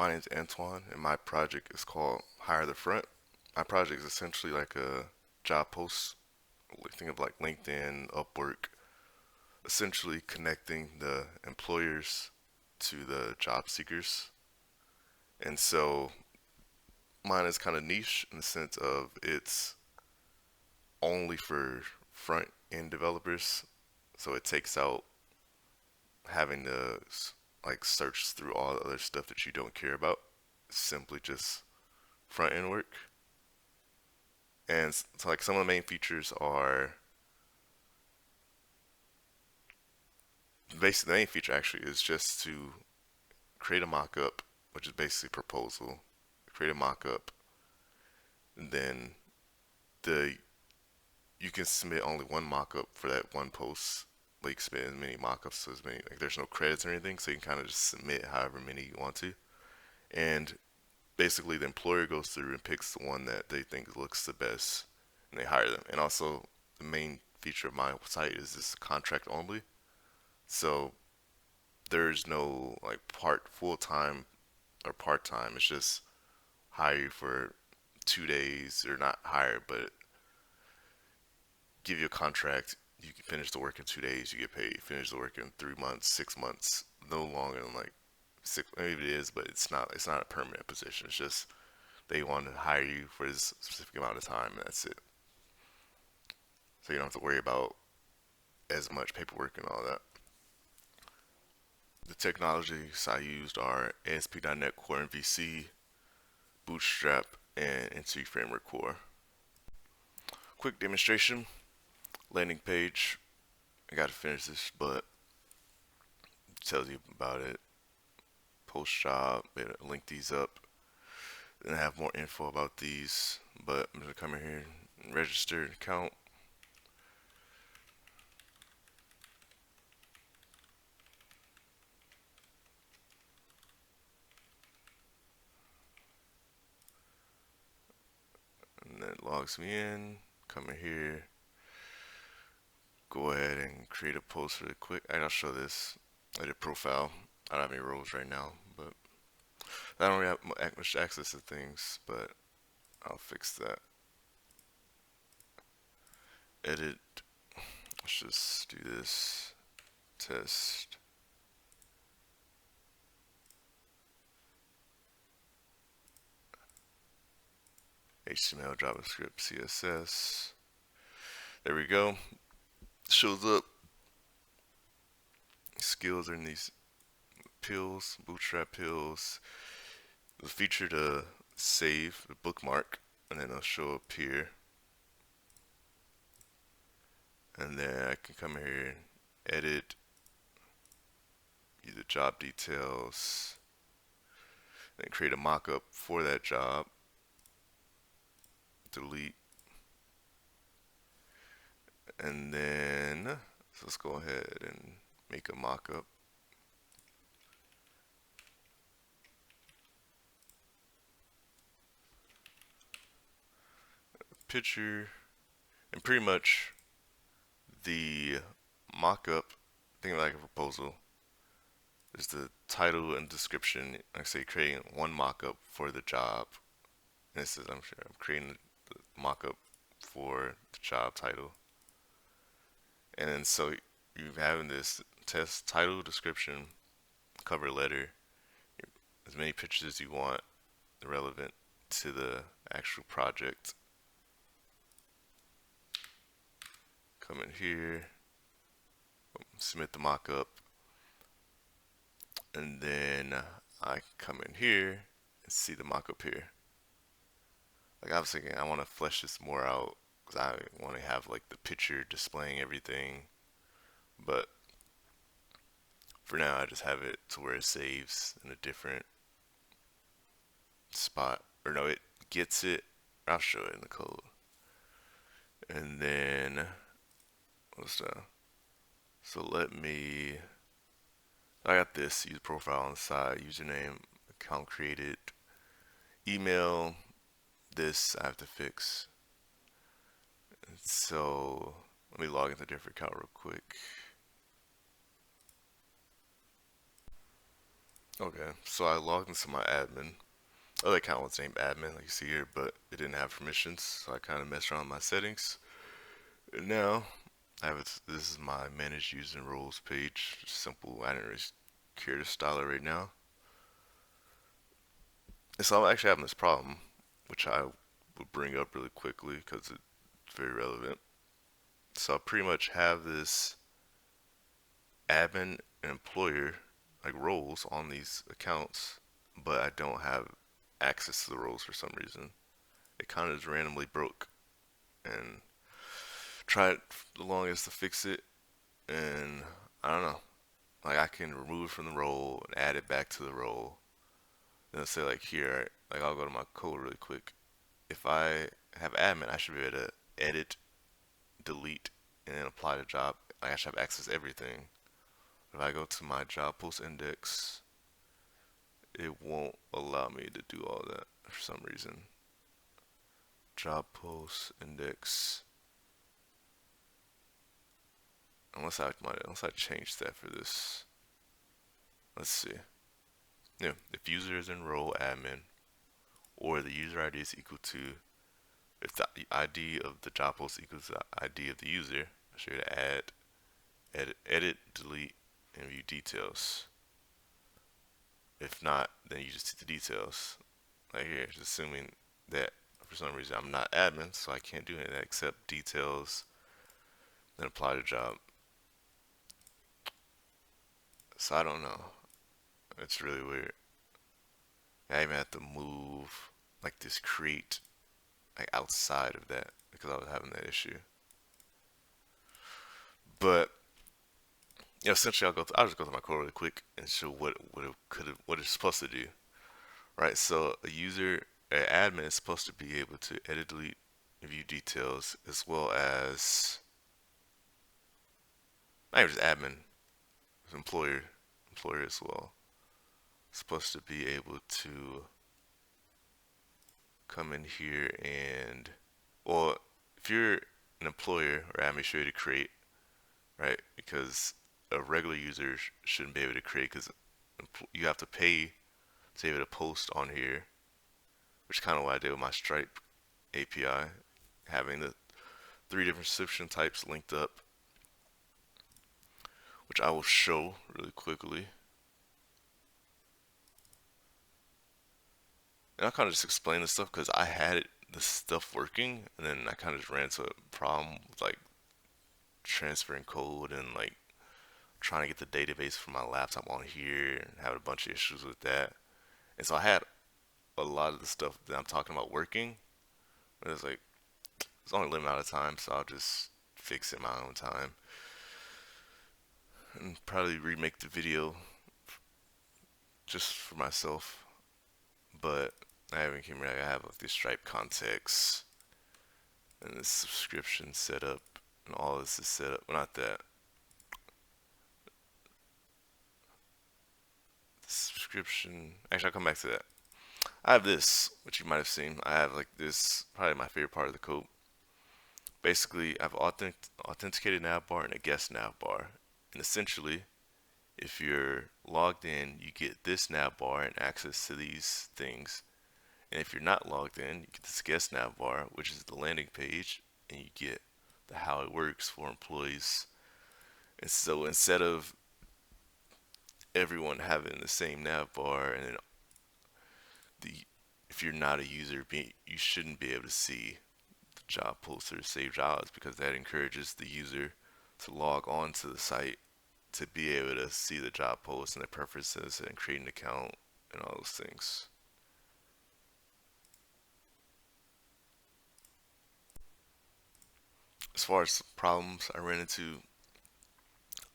My name is Antoine, and my project is called Hire the Front. My project is essentially like a job post. Think of like LinkedIn, Upwork, essentially connecting the employers to the job seekers. And so mine is kind of niche in the sense of it's only for front end developers. So it takes out having to like search through all the other stuff that you don't care about. Simply just front end work. And so like some of the main features are basically the main feature actually is just to create a mock-up, which is basically a proposal. Create a mock-up, and then the you can submit only one mock-up for that one post. Like you can submit as many mock-ups as many. Like there's no credits or anything, so you can kind of just submit however many you want to. And basically, the employer goes through and picks the one that they think looks the best, and they hire them. And also, the main feature of my site is this contract only. So there's no like part full time or part time. It's just hire you for 2 days, or not hire, but give you a contract. You can finish the work in 2 days, you get paid. Finish the work in 3 months, 6 months, no longer than like six. Maybe it is, but it's not. It's not a permanent position. It's just they want to hire you for this specific amount of time, and that's it. So you don't have to worry about as much paperwork and all that. The technologies I used are ASP.NET Core and VC, Bootstrap, and NC Framework Core. Quick demonstration, landing page. I gotta finish this, but it tells you about it. Post job, link these up. Then I have more info about these, but I'm gonna come in here and register an account. And then it logs me in. Come in here, go ahead and create a post really quick. I'll show this. Edit profile. I don't have any roles right now, but I don't really have much access to things, but I'll fix that. Edit. Let's just do this. Test. HTML, JavaScript, CSS. There we go. Shows up. Skills are in these pills, bootstrap pills. The feature to save the bookmark, and then it'll show up here. And then I can come here and edit, use the job details, then create a mockup for that job. Delete. And then so let's go ahead and make a mockup. Picture, and pretty much the mockup, think of like a proposal, is the title and description. Like I say, creating one mockup for the job. And this is, I'm sure, I'm creating the mockup for the job title. And then so you having this test title, description, cover letter, as many pictures as you want relevant to the actual project. Come in here, submit the mockup, and then I come in here and see the mockup here. Like obviously I want to flesh this more out because I want to have like the picture displaying everything, but for now I just have it to where it saves in a different spot, or no, it gets it. I'll show it in the code. And then what's that? So let me. I got this user profile on the side, username, account created, email. This I have to fix. So let me log into a different account real quick. Okay, so I logged into my admin. Other account was named admin, like you see here, but it didn't have permissions, so I kind of messed around with my settings. And now I have it. This is my manage user and roles page. Just simple. I didn't really care to style it right now. And so I'm actually having this problem, which I would bring up really quickly because it's very relevant. So I pretty much have this admin and employer like roles on these accounts, but I don't have access to the roles for some reason. It kind of just randomly broke, and tried the longest to fix it, and I don't know. Like I can remove it from the role and add it back to the role. Then I'll say like here, like I'll go to my code really quick. If I have admin, I should be able to edit, delete, and then apply the job. I should have access to everything. If I go to my job post index, it won't allow me to do all that for some reason. Job post index. Unless I change that for this. Let's see. Yeah, if user is in role admin or the user ID is equal to if the ID of the job post equals the ID of the user, I should add, edit, delete, and view details. If not, then you just see the details. Like here, just assuming that for some reason I'm not admin, so I can't do anything except details, then apply the job. So I don't know. It's really weird. I even had to move like this create like outside of that because I was having that issue. But essentially I'll just go through my code really quick and show what it's supposed to do. Right. So an admin is supposed to be able to edit, delete, view details as well as not even just admin, employer as well. Supposed to be able to come in here and well, if you're an employer or admin, should be able to create, right? Because a regular user shouldn't be able to create because you have to pay to be able to post on here, which is kind of what I did with my Stripe API, having the three different subscription types linked up, which I will show really quickly. And I'll kind of just explain this stuff because I had this stuff working, and then I kind of just ran into a problem with like transferring code and like trying to get the database from my laptop on here and having a bunch of issues with that. And so I had a lot of the stuff that I'm talking about working. But it's like it's only a limited amount of time, so I'll just fix it my own time and probably remake the video just for myself. But I haven't came right. I have like this Stripe context and this subscription setup and all this is set up. Well, not that subscription. Actually, I'll come back to that. I have this, which you might have seen. I have like this, probably my favorite part of the code. Basically, I have authenticated nav bar and a guest nav bar. And essentially, if you're logged in, you get this nav bar and access to these things. And if you're not logged in, you get this guest nav bar, which is the landing page, and you get the how it works for employees. And so instead of everyone having the same nav bar, and then the if you're not a user, you shouldn't be able to see the job posts or save jobs because that encourages the user to log on to the site to be able to see the job posts and the preferences and create an account and all those things. As far as problems I ran into,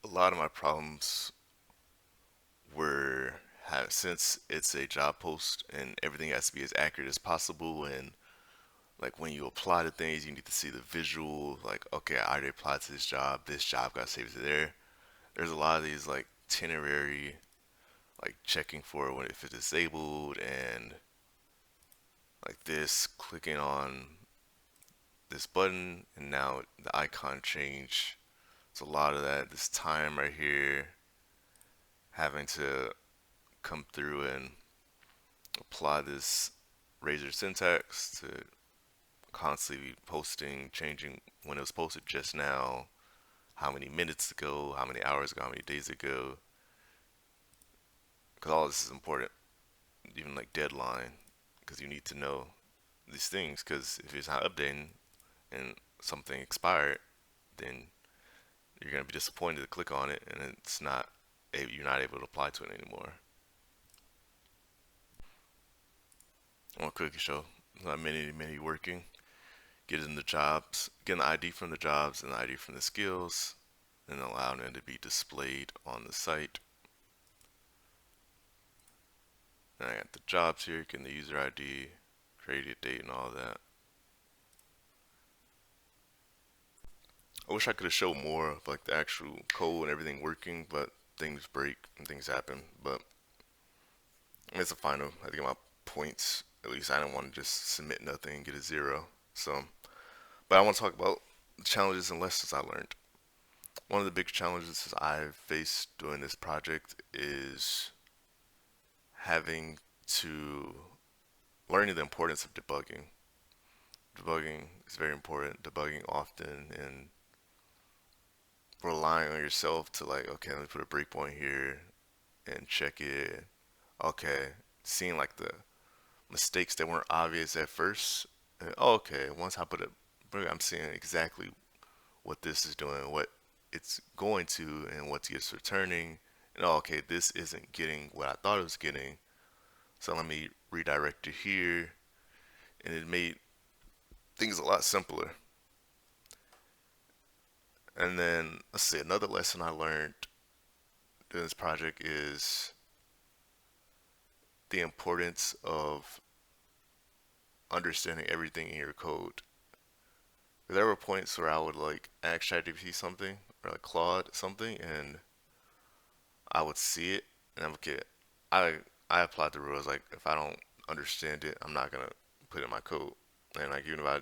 a lot of my problems were since it's a job post and everything has to be as accurate as possible and like when you apply to things you need to see the visual like okay I already applied to this job got saved to there. There's a lot of these like itinerary like checking for when if it's disabled and like this clicking on this button and now the icon change. It's a lot of that. This time right here, having to come through and apply this razor syntax to constantly posting, changing when it was posted just now, how many minutes ago, how many hours ago, how many days ago, because all this is important, even like deadline, because you need to know these things, because if it's not updating and something expired, then you're gonna be disappointed to click on it and it's not you're not able to apply to it anymore. I want to quickly show not many working. Getting the jobs, getting the ID from the jobs and the ID from the skills, and allowing them to be displayed on the site. Then I got the jobs here, getting the user ID, created date, and all that. I wish I could have showed more of like the actual code and everything working, but things break and things happen. But it's a final. I think my points. At least I didn't want to just submit nothing and get a zero. So, but I want to talk about the challenges and lessons I learned. One of the big challenges I've faced doing this project is having to learning the importance of debugging. Debugging is very important. Debugging often and relying on yourself to like, okay, let me put a breakpoint here and check it. Okay, seeing like the mistakes that weren't obvious at first. And, oh, okay, once I put it, I'm seeing exactly what this is doing, what it's going to, and what it's returning. And oh, okay, this isn't getting what I thought it was getting. So let me redirect it here. And it made things a lot simpler. And then let's see, another lesson I learned in this project is the importance of understanding everything in your code. There were points where I would like ask ChatGPT something or like Claude something, and I would see it, and I'm okay. I I applied the rules like if I don't understand it, I'm not gonna put it in my code. And like even if I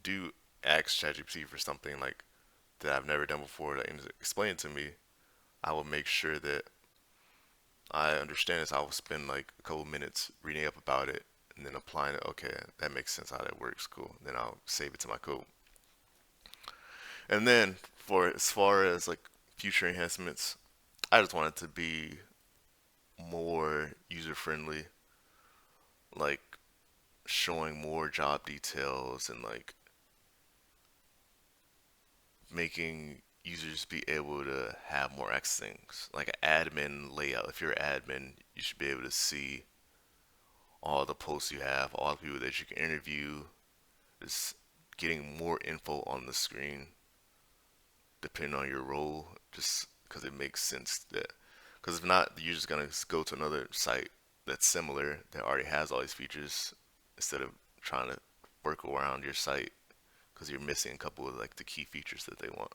do ask ChatGPT for something like that I've never done before that explain it to me, I will make sure that I understand this. I will spend like a couple minutes reading up about it and then applying it. Okay, that makes sense how that works. Cool. Then I'll save it to my code. And then for as far as like future enhancements, I just want it to be more user friendly, like showing more job details and like making users be able to have more access things like an admin layout. If you're an admin, you should be able to see all the posts you have, all the people that you can interview, just getting more info on the screen depending on your role, just because it makes sense that, because if not, you're just gonna go to another site that's similar that already has all these features instead of trying to work around your site because you're missing a couple of like the key features that they want.